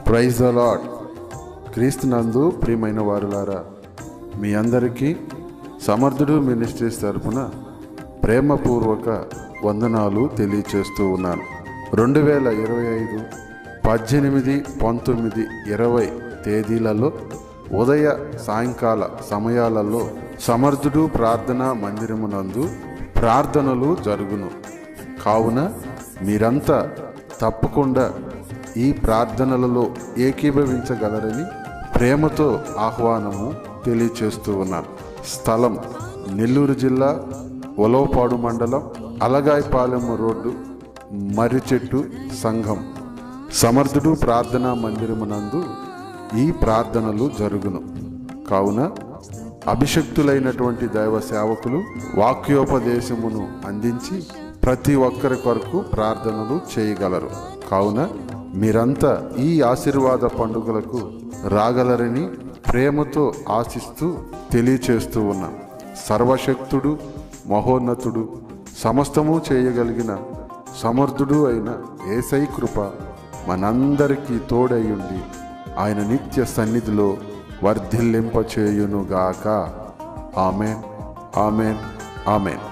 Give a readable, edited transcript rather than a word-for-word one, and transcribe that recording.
Praise the lord. క్రీస్తునందు ప్రియమైన వారులారా, మీ అందరికీ సమర్థుడు మినిస్ట్రీస్ తరపున ప్రేమపూర్వక వందనాలు తెలియచేస్తూ ఉన్నాను. 2025 18, 19, 20 తేదీలలో ఉదయ సాయంకాల సమయాలలో సమర్థుడు ప్రార్థనా మందిరమునందు ప్రార్థనలు జరుగును. కావున మీరంతా తప్పకుండా ఈ ప్రార్థనలలో ఏకీభవించగలరని ప్రేమతో ఆహ్వానము తెలియచేస్తూ ఉన్నాను. స్థలం నెల్లూరు జిల్లా ఉలవపాడు మండలం అలగాయపాలెం రోడ్డు మర్రిచెట్టు సంఘం సమర్థుడు ప్రార్థనా మందిరమునందు ఈ ప్రార్థనలు జరుగును. కావున అభిషక్తులైనటువంటి దైవ సేవకులు వాక్యోపదేశమును అందించి ప్రతి ఒక్కరి కొరకు ప్రార్థనలు చేయగలరు. కావున మీరంతా ఈ ఆశీర్వాద పండుగలకు రాగలరని ప్రేమతో ఆశిస్తూ తెలియచేస్తూ ఉన్నాం. సర్వశక్తుడు, మహోన్నతుడు, సమస్తము చేయగలిగిన సమర్థుడు అయిన యేసై కృప మనందరికీ తోడయ్యుండి ఆయన నిత్య సన్నిధిలో వర్ధిల్లింపచేయునుగాక. Amen, amen, amen.